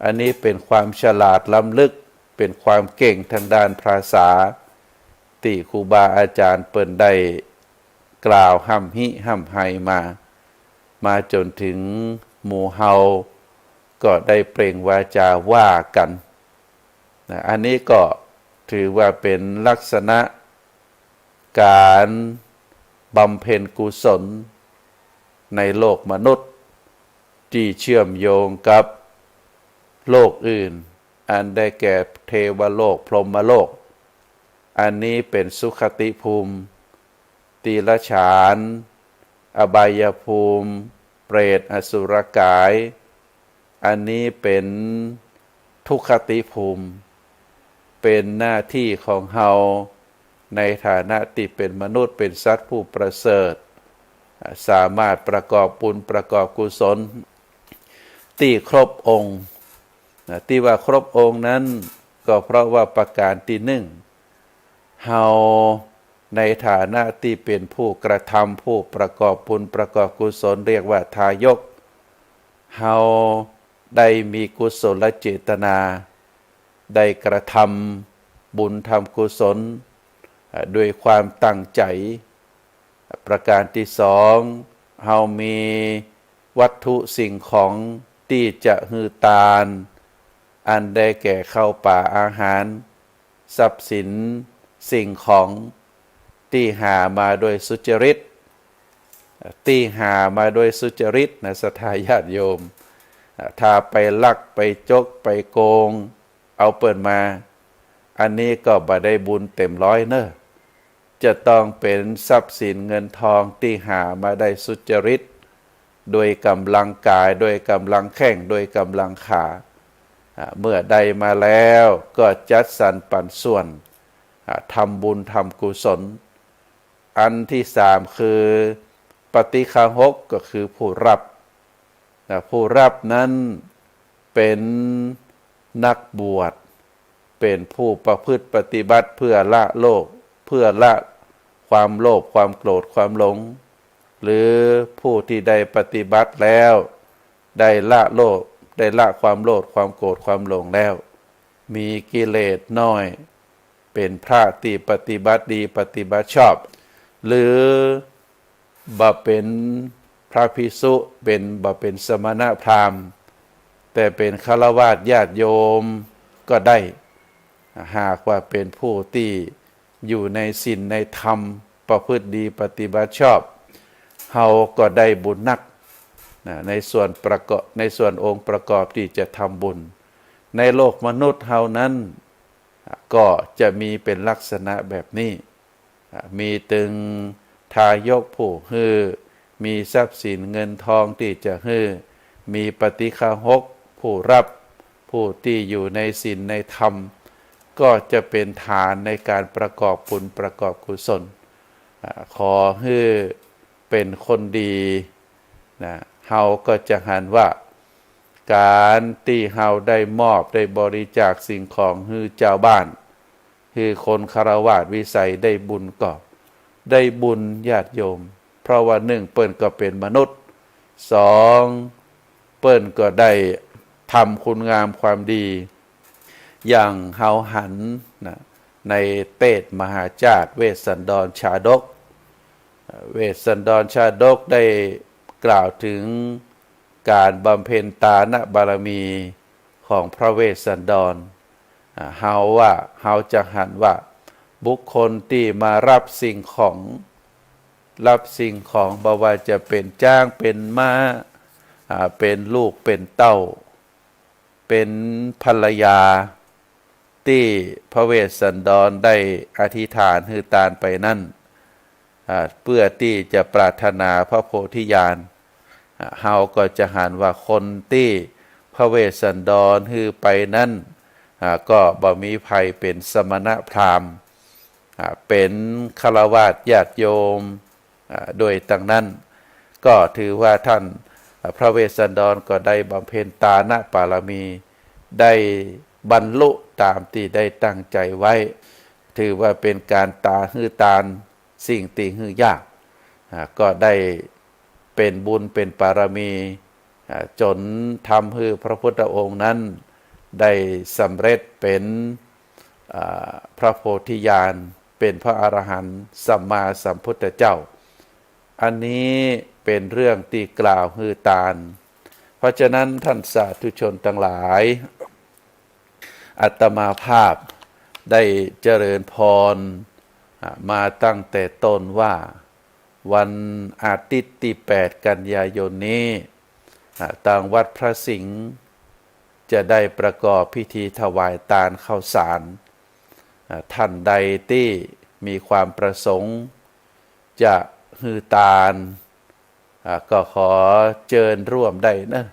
อันนี้เป็นความฉลาดล้ำลึกเป็นความเก่งทางด้านภาษาที่ครูบาอาจารย์เปิ้นได้กล่าวห้ำหิห้ำไห้มาจนถึงหมู่เฮาก็ได้เปล่งวาจาว่ากันนะอันนี้ก็ถือว่าเป็นลักษณะการบำเพ็ญกุศลในโลกมนุษย์ที่เชื่อมโยงกับโลกอื่นอันได้แก่เทวโลกพรหมโลกอันนี้เป็นสุขติภูมิติรฉานอบายภูมิเปรตอสุรกายอันนี้เป็นทุกขติภูมิเป็นหน้าที่ของเฮาในฐานะที่เป็นมนุษย์เป็นสัตว์ผู้ประเสริฐสามารถประกอบบุญประกอบกุศลที่ครบองค์ที่ว่าครบองค์นั้นก็เพราะว่าประการที่หนึ่งเฮาในฐานะที่เป็นผู้กระทำผู้ประกอบบุญประกอบกุศลเรียกว่าทายกเฮาได้มีกุศลเจตนาได้กระทำบุญทำกุศลด้วยความตั้งใจประการที่สองเฮามีวัตถุสิ่งของที่จะฮือตานอันได้แก่ข้าวป่าอาหารทรัพย์สินสิ่งของที่หามาโดยสุจริตนะศรัทธาญาติโยมถ้าไปลักไปจกไปโกงเอาเปิดมาอันนี้ก็บ่ได้บุญเต็มร้อยเนอะจะต้องเป็นทรัพย์สินเงินทองที่หามาได้สุจริตโดยกำลังกายโดยกำลังแข้งโดยกำลังขาเมื่อได้มาแล้วก็จัดสรรปันส่วนทำบุญทำกุศลอันที่สามคือปฏิฆาหกก็คือผู้รับนั้นเป็นนักบวชเป็นผู้ประพฤติปฏิบัติเพื่อละโลกเพื่อละความโลภความโกรธความหลงหรือผู้ที่ได้ปฏิบัติแล้วได้ละโลภได้ละความโลภความโกรธความหลงแล้วมีกิเลสน้อยเป็นพระที่ปฏิบัติดีปฏิบัติชอบหรือบ่เป็นพระภิกษุบ่เป็นสมณพราหมณ์แต่เป็นฆราวาสญาติโยมก็ได้หากว่าเป็นผู้ที่อยู่ในศีลในธรรมประพฤติดีปฏิบัติชอบเฮาก็ได้บุญนักในส่วนองค์ประกอบที่จะทำบุญในโลกมนุษย์เฮานั้นก็จะมีเป็นลักษณะแบบนี้มีตึงทายกผู้ฮือมีทรัพย์สินเงินทองที่จะฮือมีปฏิฆาหกผู้รับผู้ที่อยู่ในศีลในธรรมก็จะเป็นฐานในการประกอบบุญประกอบกุศลขอให้เป็นคนดีนะเฮาก็จะหันว่าการที่เฮาได้มอบได้บริจาคสิ่งของให้เจ้าบ้านคือคนฆราวาสวิสัยได้บุญก็ได้บุญญาติโยมเพราะว่าหนึ่งเปิ้นก็เป็นมนุษย์สองเปิ้นก็ได้ทำคุณงามความดีอย่างเฮาหันนะในเตศมหาจาตุเวสสันดรชาดกเวสสันดรชาดกได้กล่าวถึงการบำเพ็ญตานะบารมีของพระเวสสันดร เฮาจะหันว่าบุคคลที่มารับสิ่งของบ่ว่าจะเป็นจ้างเป็นม้าเป็นลูกเป็นเต้าเป็นภรรยาที่พระเวสสันดรได้อธิษฐานฮือตานไปนั่นเพื่อที่จะปรารถนาพระโพธิญาณเฮาก็จะหันว่าคนที่พระเวสสันดรฮือไปนั่นก็บ่มีภัยเป็นสมณพราหมณ์เป็นฆราวาสญาติโยมโดยต่างนั้นก็ถือว่าท่านพระเวสสันดรก็ได้บำเพ็ญตานะปารมีได้บรรลุตามที่ได้ตั้งใจไว้ถือว่าเป็นการตาฮือตานสิ่งที่ฮือยากก็ได้เป็นบุญเป็นปารมีจนทำให้พระพุทธองค์นั้นได้สำเร็จเป็นพระโพธิญาณเป็นพระอรหันต์สัมมาสัมพุทธเจ้าอันนี้เป็นเรื่องที่กล่าวฮือตานเพราะฉะนั้นท่านสาธุชนทั้งหลายอาตมาภาพได้เจริญพรมาตั้งแต่ต้นว่าวันอาทิตย์ที่8 กันยายนนี้ทางวัดพระสิงห์จะได้ประกอบพิธีถวายทานข้าวสารท่านใดที่มีความประสงค์จะฮือตานก็ขอเชิญร่วมได้นะ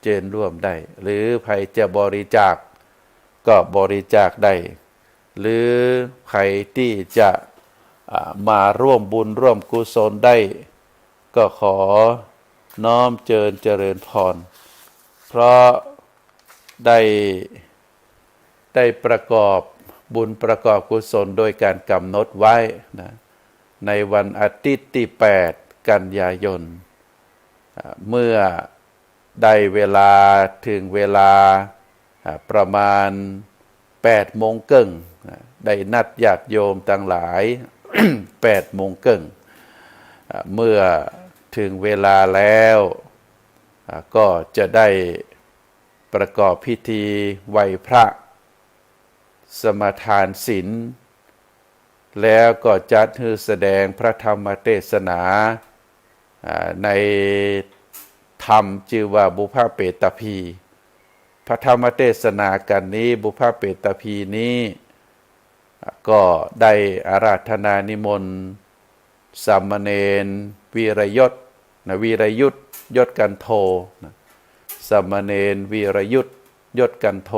เชิญร่วมได้หรือใครจะบริจาคก็บริจาคได้หรือใครที่จะมาร่วมบุญร่วมกุศลได้ก็ขอน้อมเจริญพรเพราะได้ประกอบบุญประกอบกุศลโดยการกำหนดไว้นะในวันอาทิตย์ที่8 กันยายนเมื่อได้เวลาถึงเวลาประมาณ8 โมงครึ่งได้นัดญาติโยมทั้งหลาย 8 โมงครึ่งเมื่อถึงเวลาแล้วก็จะได้ประกอบพิธีไหว้พระสมทานศีลแล้วก็จัดให้แสดงพระธรรมเทศนาในธรรมชื่อว่าบุพเปตพีพระธรรมเทศนากันนี้บุพเปตพีนี้ก็ได้อาราธนานิมนต์สามเณรวีรยศวีรยุทธยศกันโทสามเณรวีรยุทธยศกันโท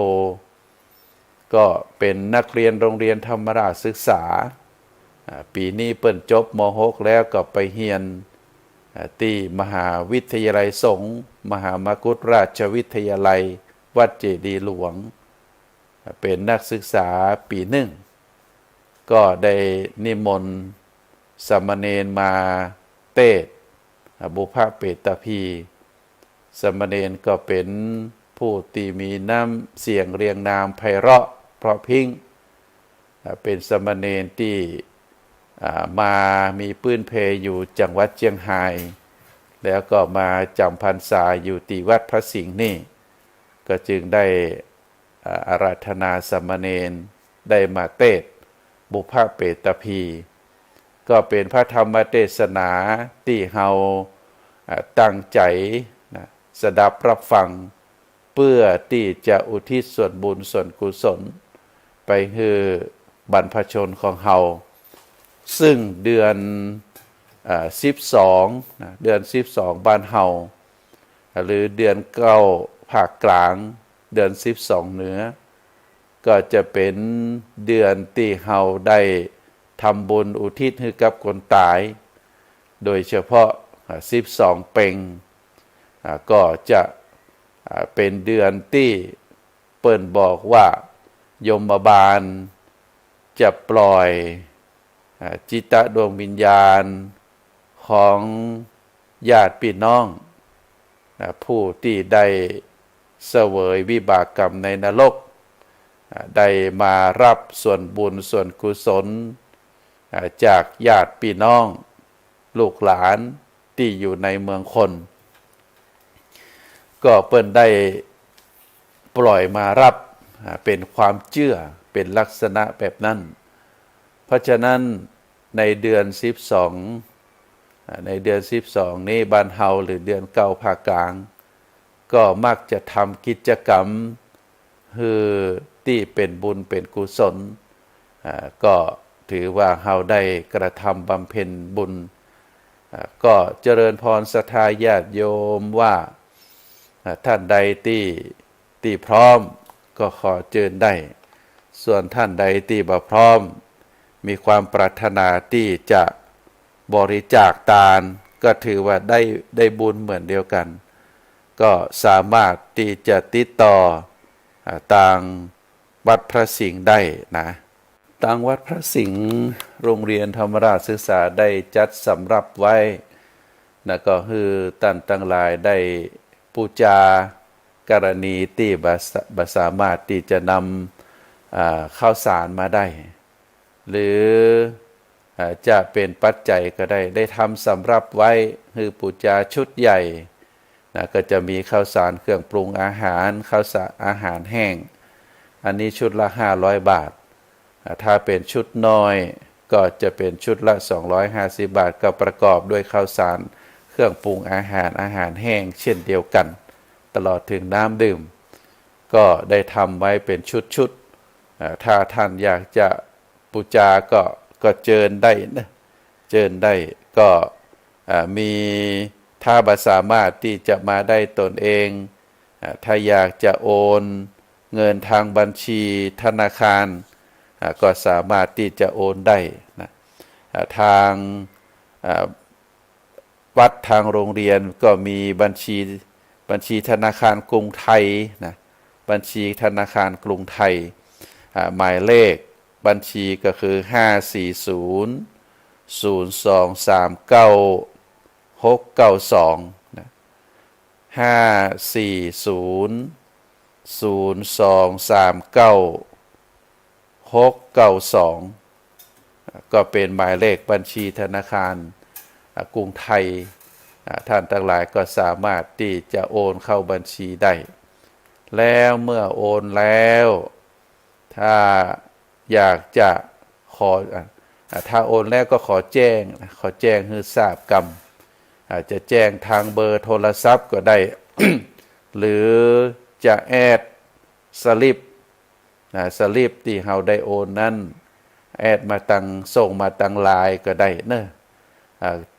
ก็เป็นนักเรียนโรงเรียนธรรมราชศึกษาปีนี้เปิ้นจบม.6 แล้วก็ไปเรียนที่มหาวิทยาลัยสงฆ์มหามกุฏราชวิทยาลัยวัดเจดีย์หลวงเป็นนักศึกษาปีหนึ่งก็ได้นิมนต์สามเณรมาเทศน์บุพเปตพีสามเณรก็เป็นผู้ที่มีน้ำเสียงเรียงนามไพเราะเพราะพริ้งเป็นสามเณรที่มามีปื้นเพอยู่จังหวัดเชียงรายแล้วก็มาจำพรรษาอยู่ที่วัดพระสิงห์นี่ก็จึงได้อาราธนาสามเณรได้มาเทศน์บุพเปตพีก็เป็นพระธรรมเทศนาที่เฮาตั้งใจสดับรับฟังเพื่อที่จะอุทิศส่วนบุญส่วนกุศลไปให้บรรพชนของเฮาซึ่งเดือน12เดือน12บ้านเฮาหรือเดือน9ภาคกลางเดือน12เหนือก็จะเป็นเดือนที่เฮาได้ทำบุญอุทิศให้กับคนตายโดยเฉพาะ12เพ็งก็จะเป็นเดือนที่เปิ้นบอกว่ายมบาลจะปล่อยจิตดวงวิญญาณของญาติพี่น้องผู้ที่ได้เสวยวิบากกรรมในนรกได้มารับส่วนบุญส่วนกุศลจากญาติพี่น้องลูกหลานที่อยู่ในเมืองคนก็เปิ้นได้ปล่อยมารับ เป็นความเชื่อเป็นลักษณะแบบนั้นเพราะฉะนั้นในเดือน12ในเดือน12นี้บ้านเฮาหรือเดือนเก้าภาคกลางก็มักจะทำกิจกรรมคือที่เป็นบุญเป็นกุศลก็ถือว่าเฮาได้กระทำบำเพ็ญบุญก็เจริญพรศรัทธาญาติโยมว่าท่านใดที่พร้อมก็ขอเชิญได้ส่วนท่านใดที่บ่พร้อมมีความปรารถนาที่จะบริจาคทานก็ถือว่าได้บุญเหมือนเดียวกันก็สามารถที่จะติดต่อทางวัดพระสิงห์ได้นะทางวัดพระสิงห์โรงเรียนธรรมราชศึกษาได้จัดสำรับไว้นะก็คือท่านทั้งหลายได้ปูจากรณีที่บ่สามารถที่จะนำข้าวสารมาได้หรือจะเป็นปัจจัยก็ได้ทำสำรับไว้คือปูจาชุดใหญ่นะก็จะมีข้าวสารเครื่องปรุงอาหารข้าวสารอาหารแห้งอันนี้ชุดละ500 บาทถ้าเป็นชุดน้อยก็จะเป็นชุดละ250 บาทก็ประกอบด้วยข้าวสารเครื่องปรุงอาหารแห้งเช่นเดียวกันตลอดถึงน้ำดื่มก็ได้ทำไว้เป็นชุดถ้าท่านอยากจะบูชาก็เชิญได้นะเชิญได้ก็มีถ้าบ่สามารถที่จะมาได้ตนเองถ้าอยากจะโอนเงินทางบัญชีธนาคารก็สามารถที่จะโอนได้นะทางวัดทางโรงเรียนก็มีบัญชีธนาคารกรุงไทยนะบัญชีธนาคารกรุงไทยหมายเลขบัญชีก็คือ540 0239 692นะ540 0239 692ก็เป็นหมายเลขบัญชีธนาคารกรุงไทยท่านทั้งหลายก็สามารถที่จะโอนเข้าบัญชีได้แล้วเมื่อโอนแล้วถ้าอยากจะถ้าโอนแล้วก็ขอแจ้งให้ทราบกรรมอาจจะแจ้งทางเบอร์โทรศัพท์ก็ได้ หรือจะแอดสลิปที่เราได้โอนนั้นแอดมาส่งมาตังไลน์ก็ได้เนอะ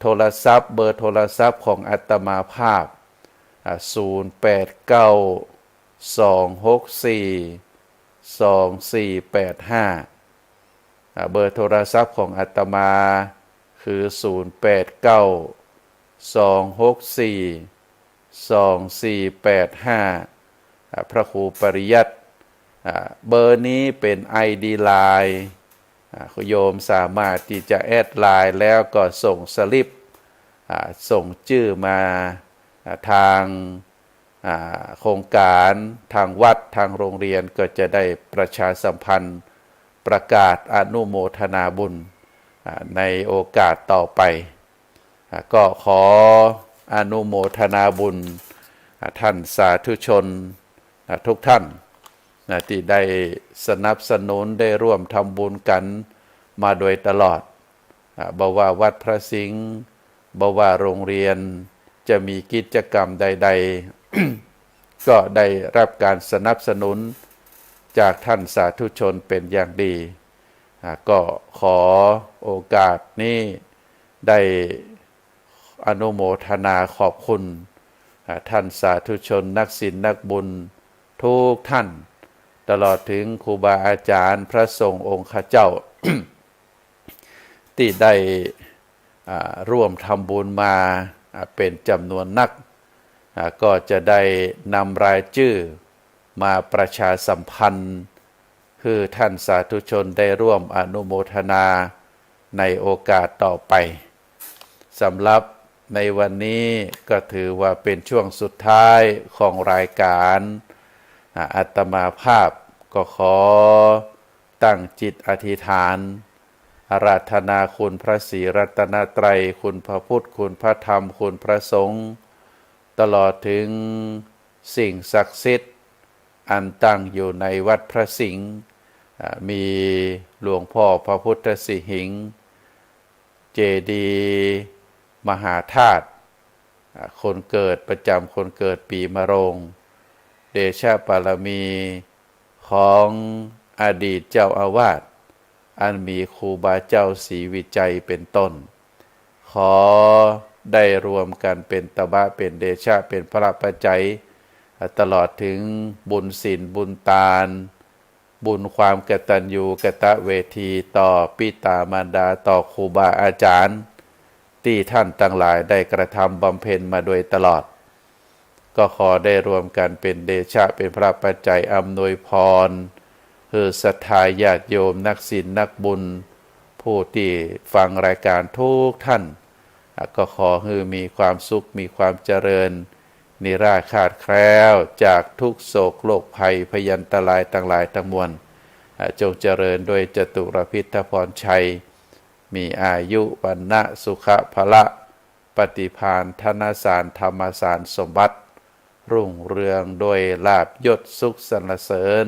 โทรศัพท์เบอร์โทรศัพท์ของอาตมาภาพ0892642485เบอร์โทรศัพท์ของอาตมาคือ0892642485พระครูปริยัติเบอร์นี้เป็น ID ไลน์โยมสามารถที่จะแอดไลน์แล้วก็ส่งสลิปส่งชื่อมาทางโครงการทางวัดทางโรงเรียนก็จะได้ประชาสัมพันธ์ประกาศอนุโมทนาบุญในโอกาสต่อไปก็ขออนุโมทนาบุญท่านสาธุชนทุกท่านที่ได้สนับสนุนได้ร่วมทำบุญกันมาโดยตลอดบ่ว่าวัดพระสิงห์บ่ว่าโรงเรียนจะมีกิจกรรมใดๆ ก็ได้รับการสนับสนุนจากท่านสาธุชนเป็นอย่างดีก็ขอโอกาสนี้ได้อนุโมทนาขอบคุณท่านสาธุชนนักศีลนักบุญทุกท่านตลอดถึงครูบาอาจารย์พระสงฆ์องค์ข้าเจ้า ที่ได้ร่วมทำบุญมาเป็นจำนวนนักก็จะได้นำรายชื่อมาประชาสัมพันธ์คือท่านสาธุชนได้ร่วมอนุโมทนาในโอกาสต่อไปสำหรับในวันนี้ก็ถือว่าเป็นช่วงสุดท้ายของรายการอาตมาภาพก็ขอตั้งจิตอธิษฐานอาราธนาคุณพระศรีรัตนตรัยคุณพระพุทธคุณพระธรรมคุณพระสงฆ์ตลอดถึงสิ่งศักดิ์สิทธิ์ อันตั้งอยู่ในวัดพระสิงห์มีหลวงพ่อพระพุทธสิหิงค์เจดีย์มหาธาตุคนเกิดประจำคนเกิดปีมะโรงเดชะบารมีของอดีตเจ้าอาวาสอันมีครูบาเจ้าศรีวิจัยเป็นต้นขอได้รวมกันเป็นตบะเป็นเดชะเป็นพระปัจจัยตลอดถึงบุญศีลบุญทานบุญความกตัญญูกตเวทีต่อปิตามารดาต่อครูบาอาจารย์ที่ท่านทั้งหลายได้กระทำบำเพ็ญมาโดยตลอดก็ขอได้รวมกันเป็นเดชะเป็นพระปัจจัยอำนวยพรคือศรัทธาญาติโยมนักศีลนักบุญผู้ที่ฟังรายการทุกท่านก็ขอให้มีความสุขมีความเจริญนิราขาดแคล้วจากทุกโศกโรคภัยพยันตรายทั้งหลายทั้งมวลจงเจริญโดยจตุรพิธพรชัยมีอายุวันนะสุขภละปฏิภาณธนสารธรรมสารสมบัติรุ่งเรืองโดยลาภยศสุขสรรเสริญ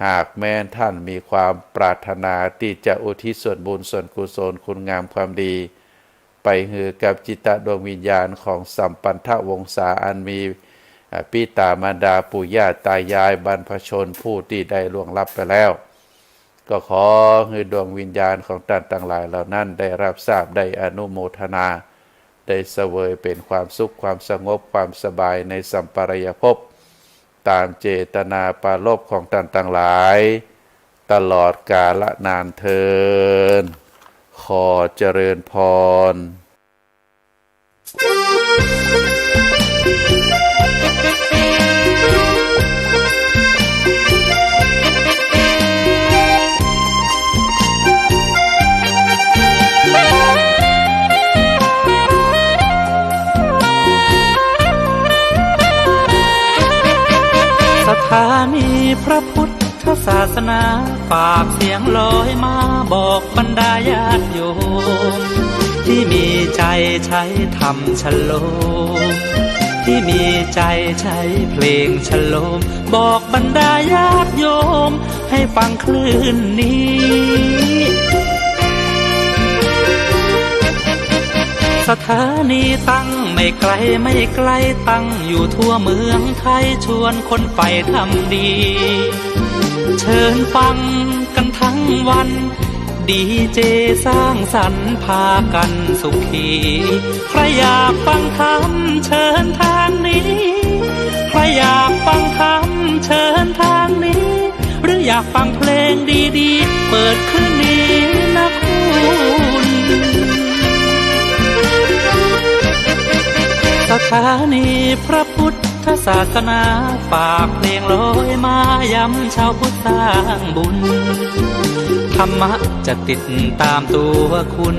หากแม้ท่านมีความปรารถนาที่จะอุทิศส่วนบุญส่วนกุศลคุณงามความดีไปหือกับจิตดวงวิญญาณของสัมปันธวงศาอันมีปิตามารดาปู่ย่าตายายบรรพชนผู้ที่ได้ล่วงลับไปแล้วก็ขอให้ดวงวิญญาณของท่านทั้งหลายเหล่านั้นได้รับทราบได้อนุโมทนาได้เสวยเป็นความสุขความสงบความสบายในสัมปรายภพตามเจตนาปรารภของท่านทั้งหลายตลอดกาลนานเทอญขอเจริญพรสถานีพระพุทธศาสนาฝากเสียงลอยมาบอกบรรดาญาติโยมที่มีใจใช้ธรรมฉโลมที่มีใจใช้เพลงฉโลมบอกบรรดาญาติโยมให้ฟังคลื่นนี้สถานีตั้งไม่ไกลไม่ไกลตั้งอยู่ทั่วเมืองไทยชวนคนไปทำดีเชิญฟังกันทั้งวันดีเจสร้างสรรค์พากันสุขีใครอยากฟังธรรมเชิญทางนี้ใครอยากฟังธรรมเชิญทางนี้หรืออยากฟังเพลงดีๆเปิดคืนนี้นะคุณสถานีพระพุทธศาสนาฝากเพลงลอยมาย้ำชาวพุทธสร้างบุญธรรมะจะติดตามตัวคุณ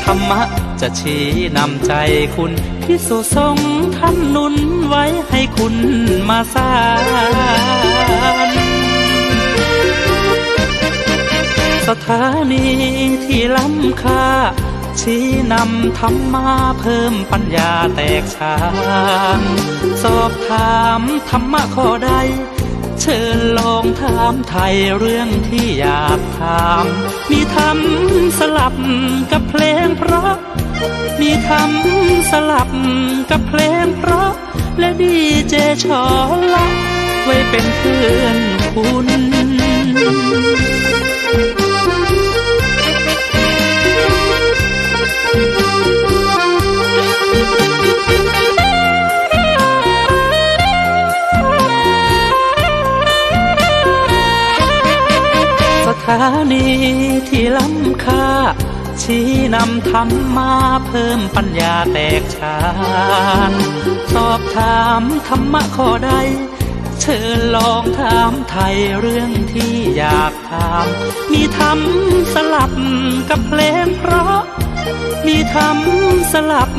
ธรรมะจะชี้นำใจคุณพิสุทรงท่านหนุนไว้ให้คุณมาสานสถานีที่ล้ำค่าชี้นำธรรมะเพิ่มปัญญาแตกฉานสอบถามธรรมะข้อใดเชิญลองถามไทยเรื่องที่อยากถามมีธรรมสลับกับเพลงเพราะมีธรรมสลับกับเพลงเพราะและดีเจชอละไว้เป็นเพื่อนคุณสถานีที่ล้ำค่าชี้นำธรรมะเพิ่มปัญญาแตกฉานสอบถามธรรมะข้อใดเชิญลองถามไทยเรื่องที่อยากถามมีธรรมสลับกับเพลงเพราะมีธรรมสลับ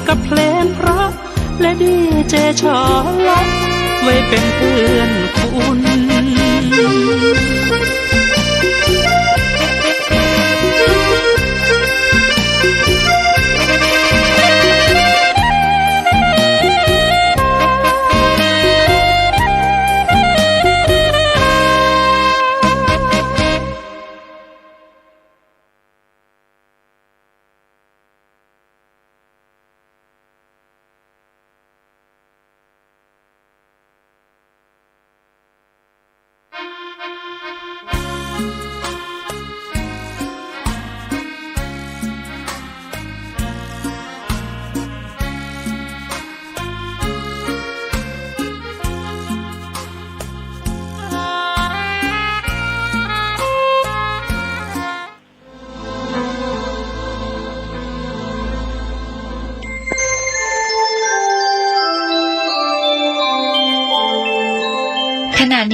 กับเพลงเพราะและดีเจชอละไว้เป็นเพื่อนคุณ ส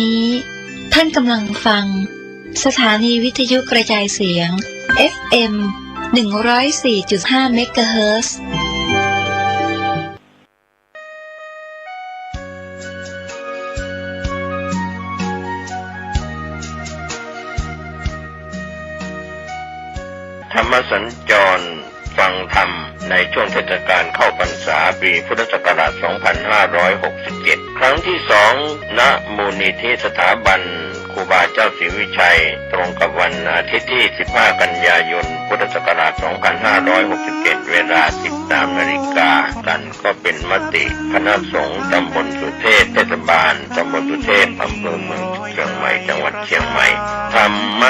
นี้ท่านกำลังฟังสถานีวิทยุกระจายเสียง FM 104.5 เมกะเฮิรตซ์ธรรมสัญจรฟังธรรมในช่วงเทศกาลเข้าพรรษาปีพุทธศักราช 2567 ครั้งที่ 2 ณ มูลนิธิสถาบันครูบาเจ้าศรีวิชัย ตรงกับวันอาทิตย์ที่ 15 กันยายน พุทธศักราช 2567 เวลา 13 นาฬิกากันก็เป็นมติคณะสงฆ์ตำบลสุเทพเทศบาลตำบลสุเทพอำเภอเมืองเชียงใหม่จังหวัดเชียงใหม่ธรรม